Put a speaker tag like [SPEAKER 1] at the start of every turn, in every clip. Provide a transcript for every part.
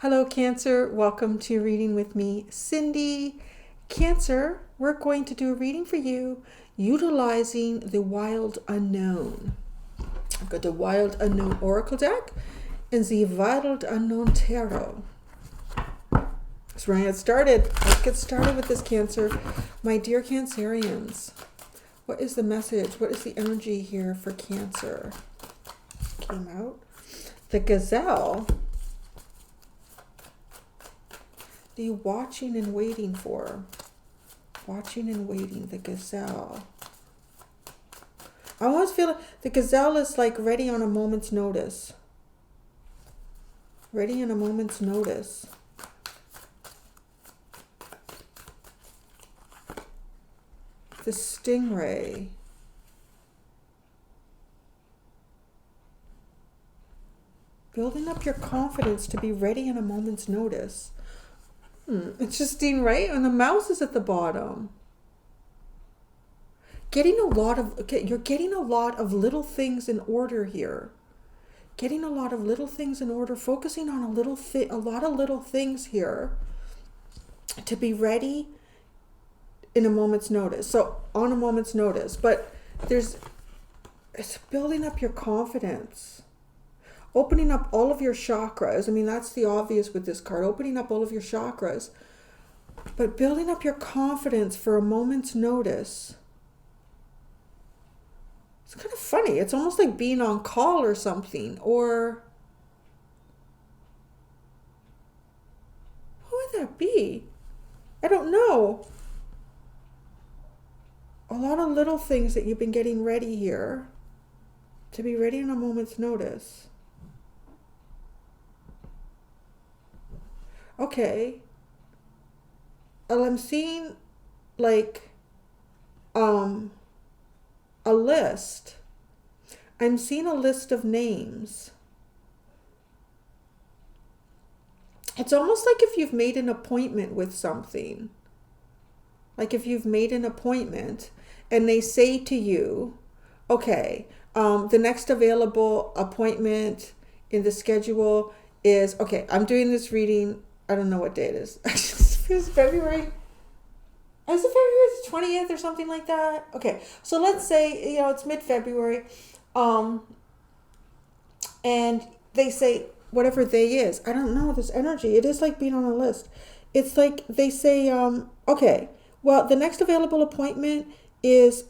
[SPEAKER 1] Hello, Cancer. Welcome to Reading with me, Cindy. Cancer, we're going to do a reading for you utilizing the Wild Unknown. I've got the Wild Unknown Oracle deck and the Wild Unknown Tarot. So we're going to get started. Let's get started with this, Cancer. My dear Cancerians, what is the message? What is the energy here for Cancer? Came out. The Gazelle. The watching and waiting for. Watching and waiting, the Gazelle. I always feel like the Gazelle is like ready on a moment's notice. Ready on a moment's notice. The Stingray. Building up your confidence to be ready in a moment's notice. Interesting, right? And the mouse is at the bottom. You're getting a lot of little things in order here. Getting a lot of little things in order, focusing on a lot of little things here to be ready in a moment's notice. So on a moment's notice, but it's building up your confidence. Opening up all of your chakras. I mean, that's the obvious with this card. Opening up all of your chakras. But building up your confidence for a moment's notice. It's kind of funny. It's almost like being on call or something. Or what would that be? I don't know. A lot of little things that you've been getting ready here. To be ready in a moment's notice. Okay. Well, I'm seeing like a list. I'm seeing a list of names. It's almost like if you've made an appointment with something. Like if you've made an appointment and they say to you, okay, the next available appointment in the schedule is, okay, I'm doing this reading. I don't know what day it is. It's February. Is it February 20th or something like that? Okay, so let's say, it's mid-February. And they say, whatever day is. I don't know, this energy. It is like being on a list. It's like they say, okay, well, the next available appointment is August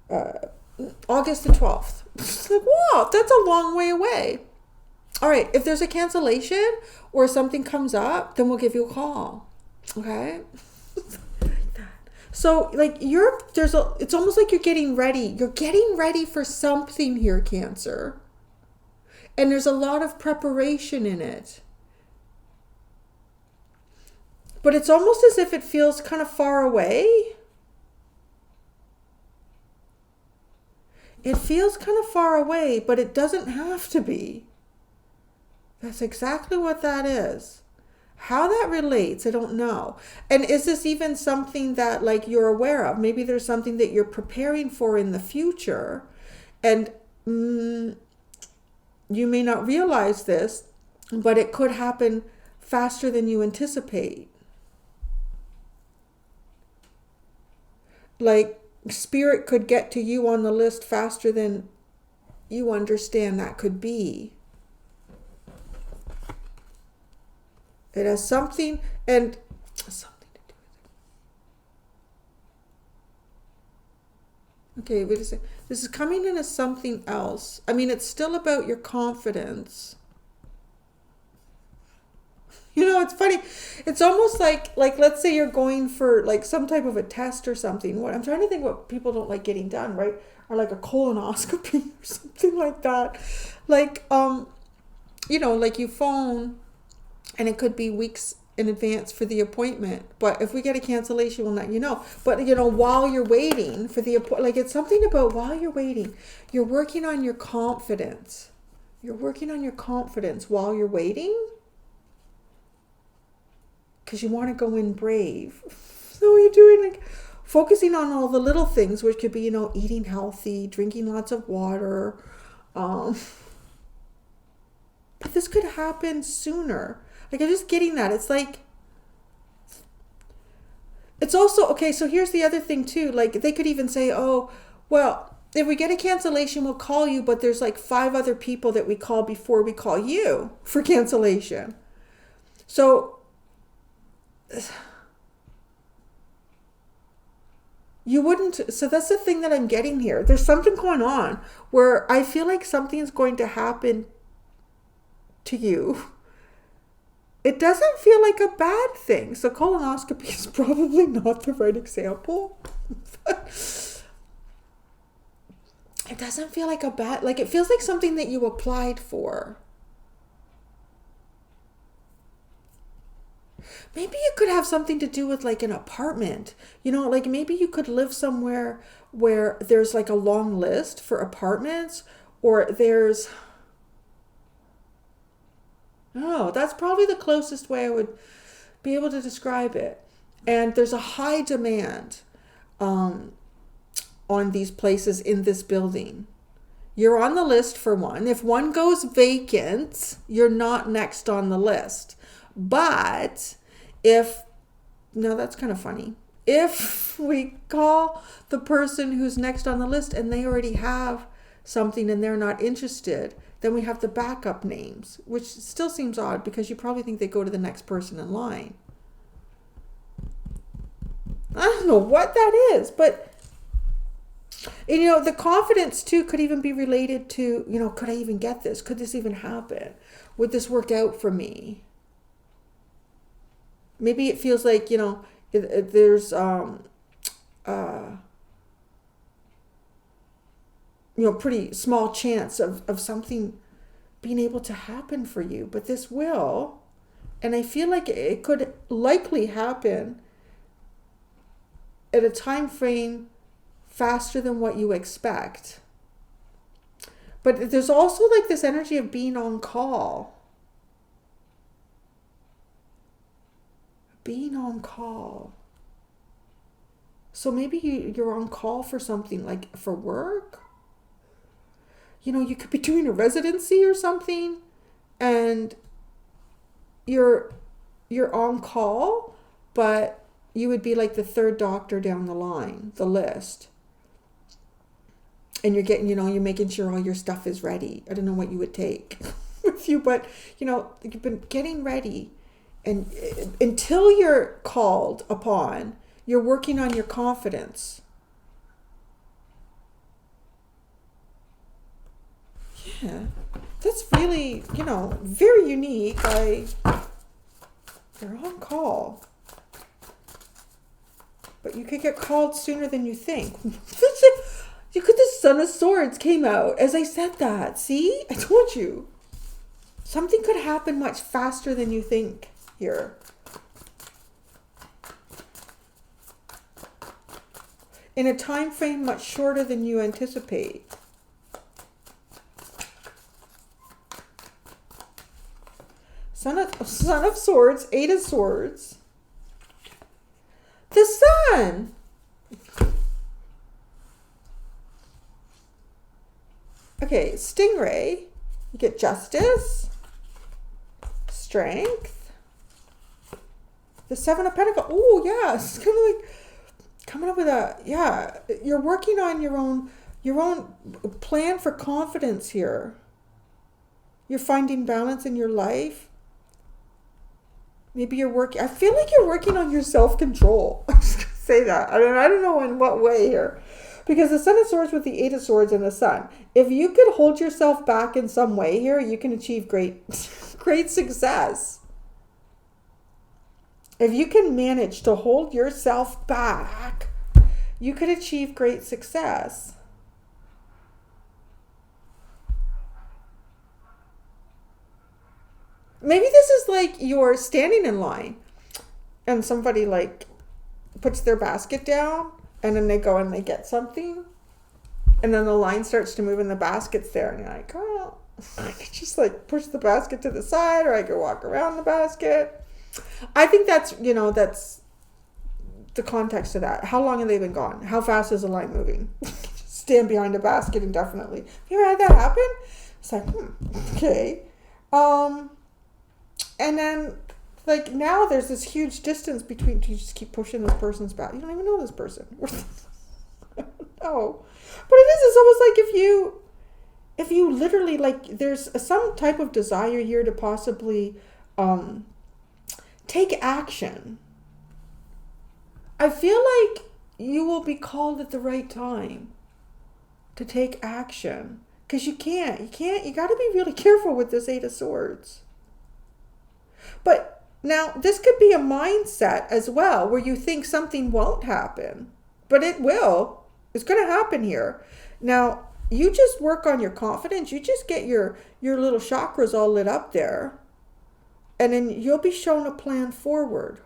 [SPEAKER 1] the 12th. It's like, wow, that's a long way away. All right, if there's a cancellation or something comes up, then we'll give you a call. Okay? So like it's almost like you're getting ready. You're getting ready for something here, Cancer. And there's a lot of preparation in it. But it's almost as if it feels kind of far away. It feels kind of far away, but it doesn't have to be. That's exactly what that is. How that relates, I don't know. And is this even something that like you're aware of? Maybe there's something that you're preparing for in the future. And you may not realize this, but it could happen faster than you anticipate. Like spirit could get to you on the list faster than you understand that could be. It has something to do with it. Okay, wait a second. This is coming in as something else. I mean, it's still about your confidence. It's funny. It's almost like let's say you're going for like some type of a test or something. What I'm trying to think what people don't like getting done, right? Or like a colonoscopy or something like that. Like, like you phone. And it could be weeks in advance for the appointment. But if we get a cancellation, we'll let you know. But, while you're waiting for the appointment, like it's something about while you're waiting, you're working on your confidence. You're working on your confidence while you're waiting. Because you want to go in brave. So you're doing like focusing on all the little things, which could be, eating healthy, drinking lots of water, but this could happen sooner. Like, I'm just getting that. It's like, it's also, okay, so here's the other thing too. Like, they could even say, oh, well, if we get a cancellation, we'll call you, but there's like 5 other people that we call before we call you for cancellation. So you wouldn't, so that's the thing that I'm getting here. There's something going on where I feel like something is going to happen to you. It doesn't feel like a bad thing. So colonoscopy is probably not the right example. It doesn't feel like a bad, like it feels like something that you applied for. Maybe it could have something to do with like an apartment. You know, like maybe you could live somewhere where there's like a long list for apartments, or there's, oh, that's probably the closest way I would be able to describe it. And there's a high demand on these places in this building. You're on the list for one. If one goes vacant, you're not next on the list. But if, no, that's kind of funny. If we call the person who's next on the list and they already have something and they're not interested, then we have the backup names, which still seems odd because you probably think they go to the next person in line. I don't know what that is, but you know, the confidence too could even be related to, you know, could I even get this? Could this even happen? Would this work out for me? Maybe it feels like, you know, there's, you know, pretty small chance of something being able to happen for you, but this will. And I feel like it could likely happen at a time frame faster than what you expect. But there's also like this energy of being on call. Being on call. So maybe you're on call for something, like for work. You know, you could be doing a residency or something and you're on call, but you would be like the 3rd doctor down the line, the list. And you're getting, you know, you're making sure all your stuff is ready. I don't know what you would take with you, but, you know, you've been getting ready. And until you're called upon, you're working on your confidence. Yeah, that's really, you know, very unique. They're on call. But you could get called sooner than you think. You could, the Son of Swords came out as I said that. See? I told you. Something could happen much faster than you think here. In a time frame much shorter than you anticipate. Son of Swords, 8 of Swords. The Sun. Okay, Stingray. You get Justice, Strength, the 7 of Pentacles. Oh, yeah, it's kind of like coming up with a, yeah, you're working on your own plan for confidence here. You're finding balance in your life. Maybe you're working, I feel like you're working on your self-control. I'm just going to say that. I don't know in what way here. Because the Son of Swords with the 8 of Swords and the Sun. If you could hold yourself back in some way here, you can achieve great success. If you can manage to hold yourself back, you could achieve great success. Maybe this is like you're standing in line and somebody like puts their basket down and then they go and they get something and then the line starts to move and the basket's there and you're like, oh, I could just like push the basket to the side or I could walk around the basket. I think that's, you know, that's the context of that. How long have they been gone? How fast is the line moving? Stand behind a basket indefinitely. Have you ever had that happen? It's like, okay. Um, and then, like, now there's this huge distance between, you just keep pushing this person's back. You don't even know this person. No. But it is, it's almost like if you literally, like, there's some type of desire here to possibly take action. I feel like you will be called at the right time to take action. Because you got to be really careful with this Eight of Swords. But now, this could be a mindset as well, where you think something won't happen. But it will. It's going to happen here. Now, you just work on your confidence. You just get your little chakras all lit up there. And then you'll be shown a plan forward.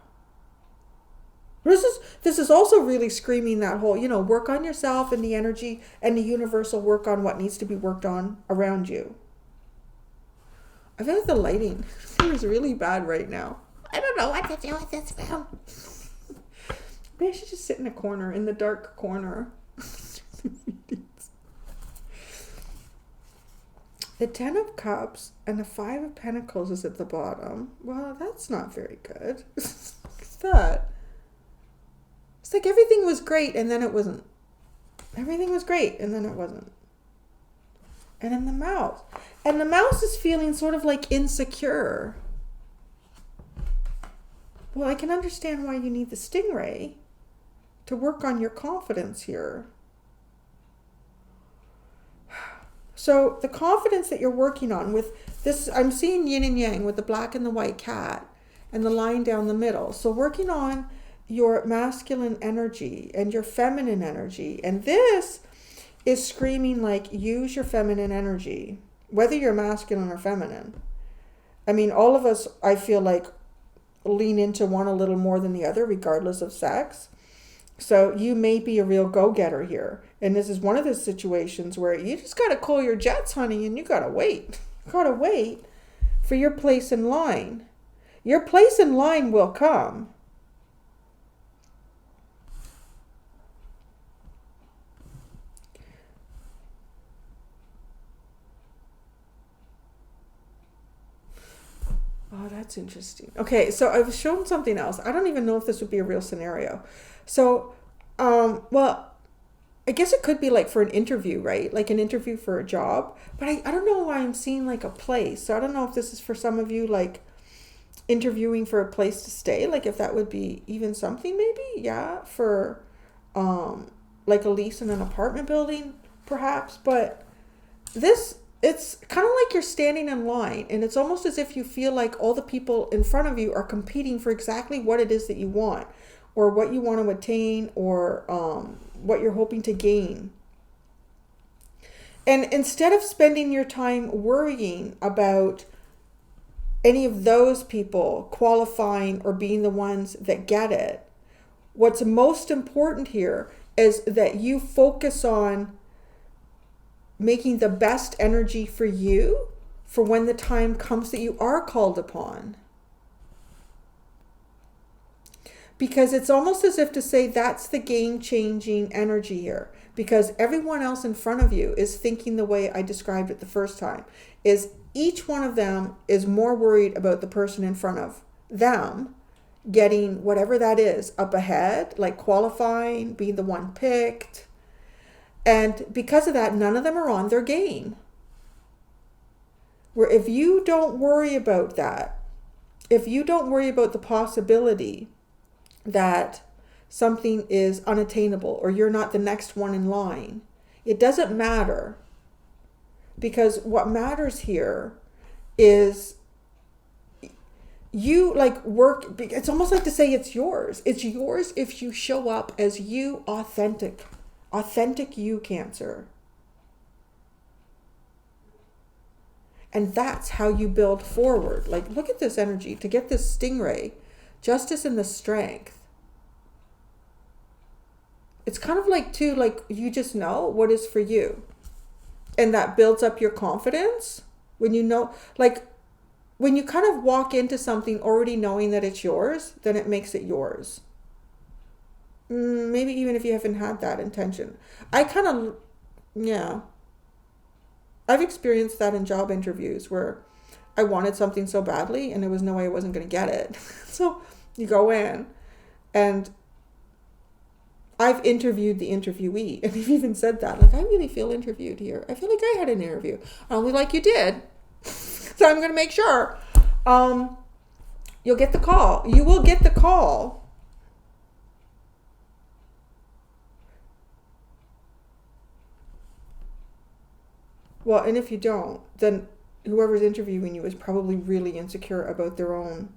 [SPEAKER 1] This is also really screaming that whole, work on yourself and the energy, and the universe will work on what needs to be worked on around you. I feel like the lighting is really bad right now. I don't know what to do with this film. Maybe I should just sit in a corner, in the dark corner. The 10 of Cups and the 5 of Pentacles is at the bottom. Well, that's not very good. What's that? It's like everything was great and then it wasn't. Everything was great and then it wasn't. And then the mouse. And the mouse is feeling sort of like insecure. Well, I can understand why you need the stingray to work on your confidence here. So the confidence that you're working on with this, I'm seeing yin and yang with the black and the white cat and the line down the middle. So working on your masculine energy and your feminine energy. And this is screaming like, use your feminine energy, whether you're masculine or feminine. I mean, all of us, I feel like, lean into one a little more than the other, regardless of sex. So you may be a real go-getter here. And this is one of those situations where you just got to cool your jets, honey, and you got to wait. You got to wait for your place in line. Your place in line will come. Oh, that's interesting. Okay, so I was shown something else. I don't even know if this would be a real scenario. So, well, I guess it could be like for an interview, right? Like an interview for a job. But I don't know why I'm seeing like a place. So I don't know if this is for some of you, like interviewing for a place to stay. Like if that would be even something maybe, yeah, for like a lease in an apartment building, perhaps. But this, it's kind of like you're standing in line, and it's almost as if you feel like all the people in front of you are competing for exactly what it is that you want, or what you want to attain, or what you're hoping to gain. And instead of spending your time worrying about any of those people qualifying or being the ones that get it, what's most important here is that you focus on making the best energy for you for when the time comes that you are called upon. Because it's almost as if to say that's the game-changing energy here. Because everyone else in front of you is thinking the way I described it the first time. Is each one of them is more worried about the person in front of them getting whatever that is up ahead, like qualifying, being the one picked. And because of that, none of them are on their game. Where if you don't worry about that, if you don't worry about the possibility that something is unattainable or you're not the next one in line, it doesn't matter. Because what matters here is you like work. It's almost like to say it's yours. It's yours if you show up as you, authentic you, Cancer. And that's how you build forward. Like, look at this energy to get this stingray, justice and the strength. It's kind of like, too, like you just know what is for you. And that builds up your confidence when you know, like when you kind of walk into something already knowing that it's yours, then it makes it yours. Maybe even if you haven't had that intention. I've experienced that in job interviews where I wanted something so badly and there was no way I wasn't going to get it. So you go in, and I've interviewed the interviewee, and they've even said that. Like, I really feel interviewed here. I feel like I had an interview. Only like you did. So I'm going to make sure. You'll get the call. You will get the call. Well, and if you don't, then whoever's interviewing you is probably really insecure about their own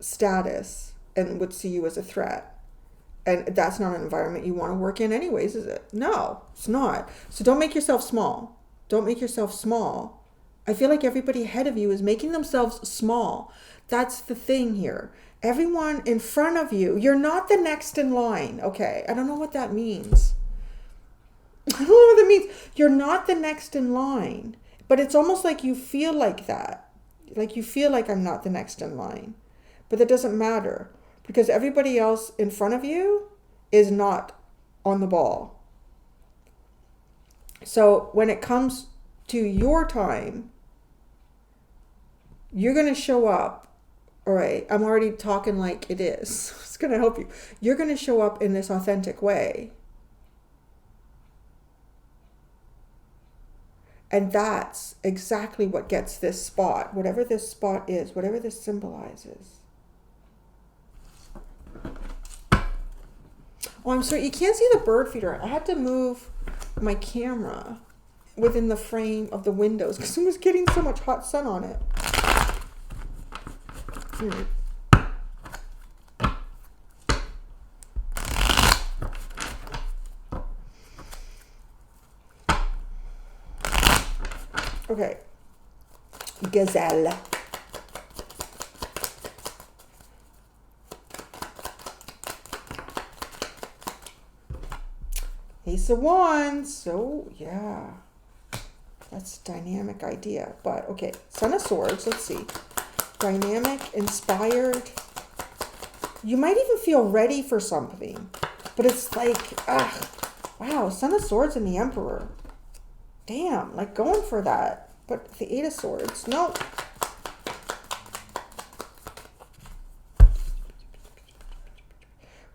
[SPEAKER 1] status and would see you as a threat. And that's not an environment you want to work in anyways, is it? No, it's not. So don't make yourself small. Don't make yourself small. I feel like everybody ahead of you is making themselves small. That's the thing here. Everyone in front of you, you're not the next in line. Okay, I don't know what that means. I don't know what that means. You're not the next in line. But it's almost like you feel like that. Like you feel like I'm not the next in line. But that doesn't matter. Because everybody else in front of you is not on the ball. So when it comes to your time, you're going to show up. All right, I'm already talking like it is. It's going to help you. You're going to show up in this authentic way. And that's exactly what gets this spot, whatever this spot is, whatever this symbolizes. Oh, I'm sorry, you can't see the bird feeder. I had to move my camera within the frame of the windows because it was getting so much hot sun on it. Okay. Gazelle. Ace of Wands. So, yeah. That's a dynamic idea. But, okay. Son of Swords. Let's see. Dynamic, inspired. You might even feel ready for something. But it's like, wow. Son of Swords and the Emperor. Damn, like going for that. But the Eight of Swords, no.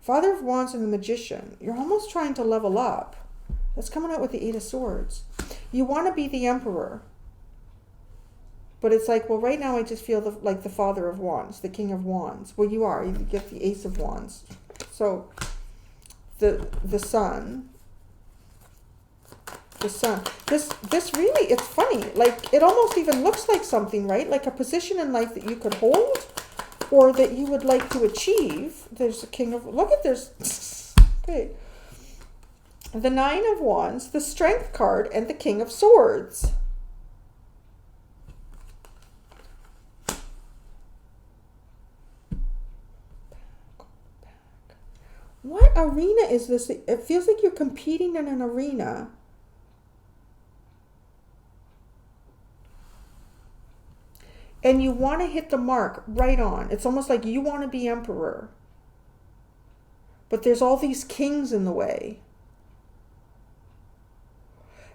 [SPEAKER 1] Father of Wands and the Magician. You're almost trying to level up. That's coming out with the Eight of Swords. You want to be the Emperor. But it's like, well, right now I just feel like the Father of Wands, the King of Wands. Well, you are. You get the Ace of Wands. So, the Sun... The Sun. This really, it's funny. Like, it almost even looks like something, right? Like a position in life that you could hold or that you would like to achieve. There's the King of... Look at this. Okay. The Nine of Wands, the Strength card, and the King of Swords. What arena is this? It feels like you're competing in an arena. And you want to hit the mark right on. It's almost like you want to be emperor. But there's all these kings in the way.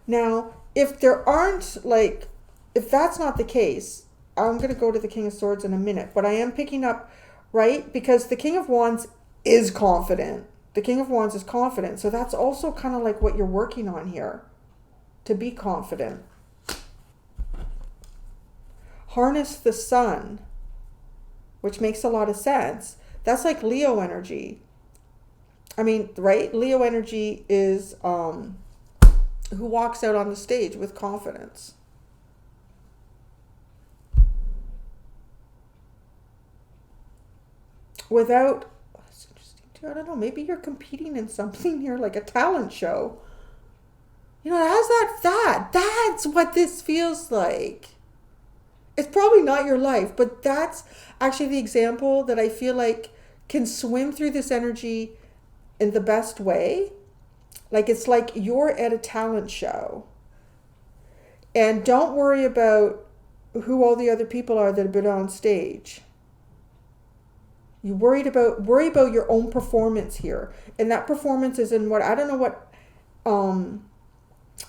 [SPEAKER 1] Now, if there aren't, like, if that's not the case, I'm going to go to the King of Swords in a minute. But I am picking up, right? Because the King of Wands is confident. The King of Wands is confident. So that's also kind of like what you're working on here. To be confident. Harness the sun, which makes a lot of sense. That's like Leo energy. I mean, right? Leo energy is who walks out on the stage with confidence. Without, that's interesting too. I don't know, maybe you're competing in something here, like a talent show. You know, it has that's what this feels like. It's probably not your life, but that's actually the example that I feel like can swim through this energy in the best way. Like, it's like you're at a talent show. And don't worry about who all the other people are that have been on stage. You worry about your own performance here. And that performance is in what, I don't know what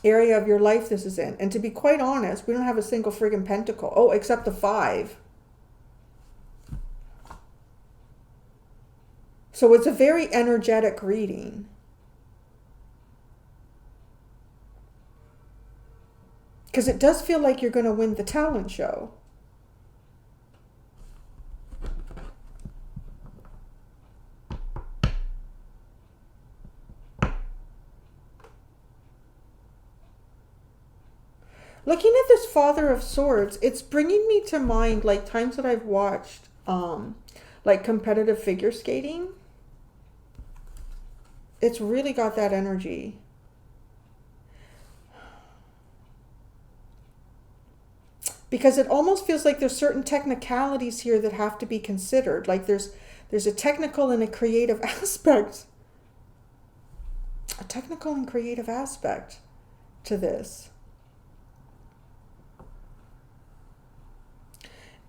[SPEAKER 1] area of your life this is in. And to be quite honest, we don't have a single friggin' pentacle. Oh, except the 5. So it's a very energetic reading. Because it does feel like you're going to win the talent show. Looking at this Father of Swords, it's bringing me to mind like times that I've watched like competitive figure skating. It's really got that energy. Because it almost feels like there's certain technicalities here that have to be considered. Like there's a technical and a creative aspect. A technical and creative aspect to this.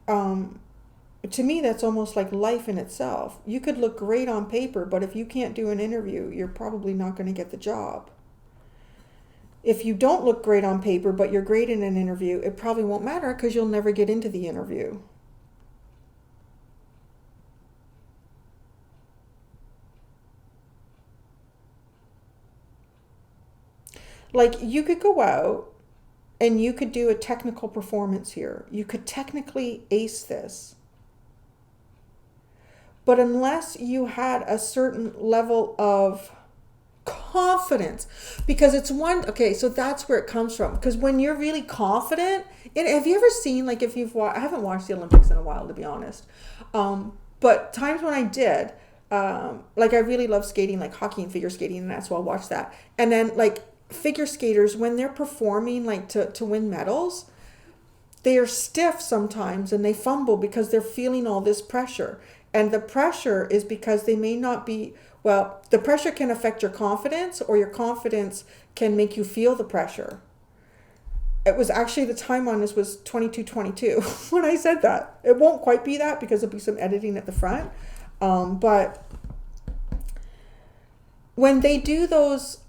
[SPEAKER 1] To me, that's almost like life in itself. You could look great on paper, but if you can't do an interview, you're probably not going to get the job. If you don't look great on paper, but you're great in an interview, it probably won't matter because you'll never get into the interview. Like you could go out and you could do a technical performance here. You could technically ace this. But unless you had a certain level of confidence, because it's one, okay, so that's where it comes from. Because when you're really confident, and have you ever seen, like if you've watched, I haven't watched the Olympics in a while, to be honest. But times when I did, like I really love skating, like hockey and figure skating, and that's why I watch that. And then like figure skaters, when they're performing like to win medals, they are stiff sometimes and they fumble because they're feeling all this pressure. And the pressure is because they may not be, well, the pressure can affect your confidence, or your confidence can make you feel the pressure. It was actually, the time on this was 22:22 when I said that. It won't quite be that because there'll be some editing at the front. But when they do those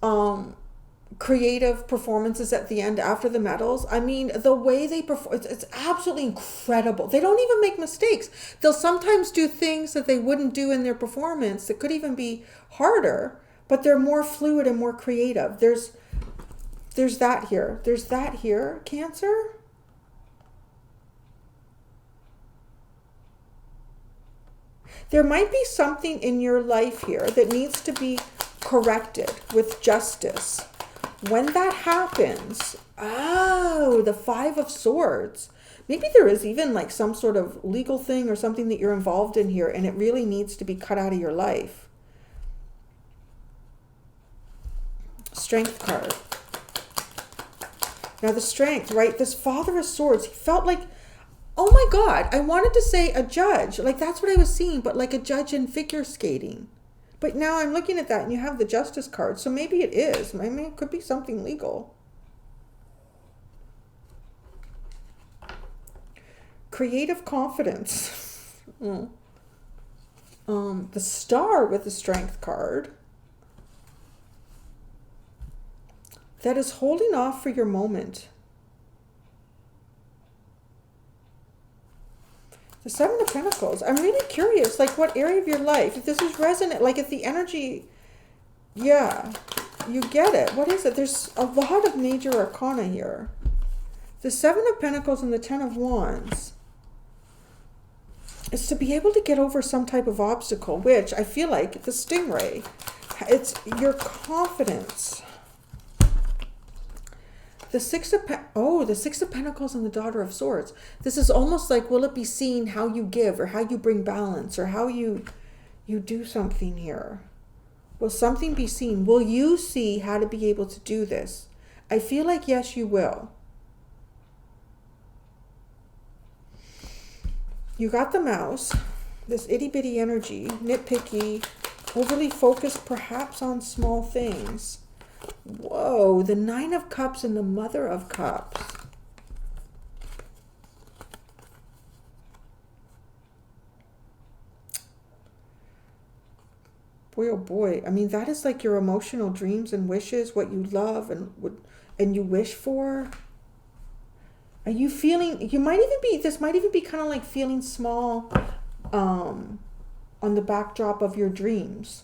[SPEAKER 1] creative performances at the end after the medals, I mean, the way they perform, it's absolutely incredible. They don't even make mistakes. They'll sometimes do things that they wouldn't do in their performance that could even be harder, but they're more fluid and more creative. There's that here. There's that here, Cancer. There might be something in your life here that needs to be corrected with justice. When that happens, oh, the 5 of Swords. Maybe there is even like some sort of legal thing or something that you're involved in here, and it really needs to be cut out of your life. Strength card. Now the Strength, right? This Father of Swords, he felt like, oh my God, I wanted to say a judge. Like that's what I was seeing, but like a judge in figure skating. But now I'm looking at that and you have the Justice card. So maybe it is. I mean, it could be something legal. Creative confidence. The Star with the Strength card. That is holding off for your moment. The 7 of Pentacles. I'm really curious, like what area of your life, if this is resonant, like if the energy, yeah, you get it. What is it? There's a lot of major arcana here. The 7 of Pentacles and the 10 of Wands. It's to be able to get over some type of obstacle, which I feel like the Stingray, it's your confidence. The 6 of the 6 of Pentacles and the Daughter of Swords. This is almost like, will it be seen how you give, or how you bring balance, or how you do something here? Will something be seen? Will you see how to be able to do this? I feel like yes, you will. You got the Mouse, this itty bitty energy, nitpicky, overly focused perhaps on small things. Whoa, the 9 of Cups and the Mother of Cups. Boy, oh boy. I mean, that is like your emotional dreams and wishes, what you love and would and you wish for? Are you feeling, this might even be kind of like feeling small on the backdrop of your dreams.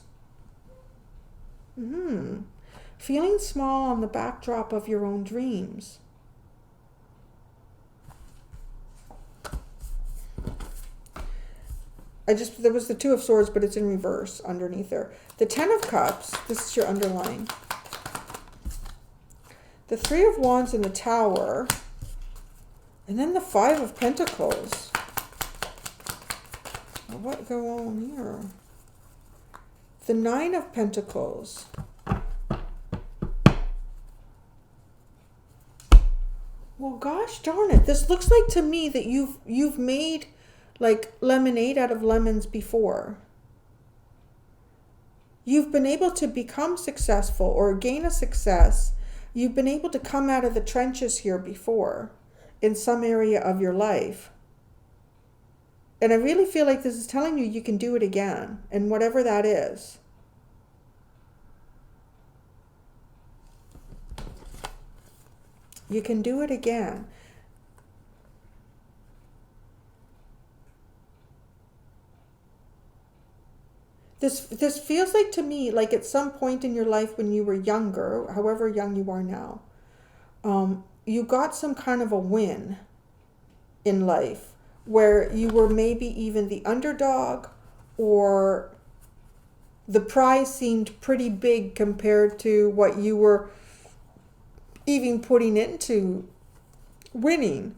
[SPEAKER 1] Feeling small on the backdrop of your own dreams. There was the Two of Swords, but it's in reverse underneath there. The Ten of Cups, this is your underlying. The Three of Wands in the Tower. And then the Five of Pentacles. What go on here? The Nine of Pentacles. Well, gosh darn it. This looks like to me that you've made like lemonade out of lemons before. You've been able to become successful or gain a success. You've been able to come out of the trenches here before in some area of your life. And I really feel like this is telling you can do it again, and whatever that is. You can do it again. This feels like to me, like at some point in your life when you were younger, however young you are now, you got some kind of a win in life where you were maybe even the underdog, or the prize seemed pretty big compared to what you were even putting into winning.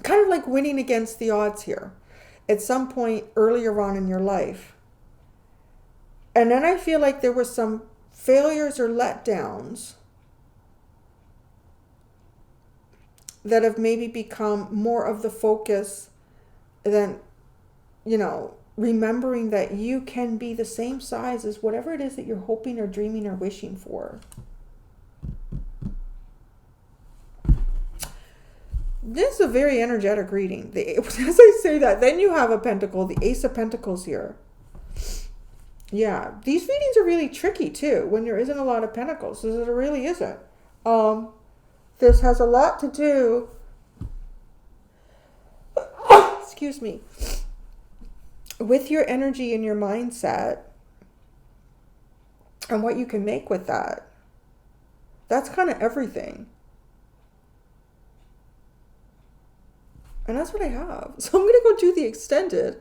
[SPEAKER 1] Kind of like winning against the odds here at some point earlier on in your life. And then I feel like there were some failures or letdowns that have maybe become more of the focus than, remembering that you can be the same size as whatever it is that you're hoping or dreaming or wishing for. This is a very energetic reading. As I say that, then you have a pentacle, the Ace of Pentacles here. Yeah, these readings are really tricky too when there isn't a lot of pentacles. There really isn't. This has a lot to do, excuse me, with your energy and your mindset and what you can make with that. That's kind of everything. And that's what I have. So I'm going to go do the extended.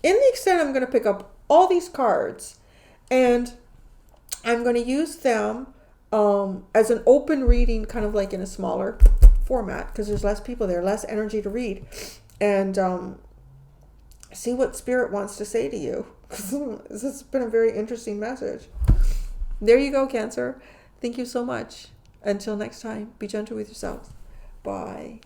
[SPEAKER 1] In the extended, I'm going to pick up all these cards, and I'm going to use them as an open reading, kind of like in a smaller format, because there's less people there, less energy to read, and see what Spirit wants to say to you. This has been a very interesting message. There you go, Cancer. Thank you so much. Until next time, be gentle with yourselves. Bye.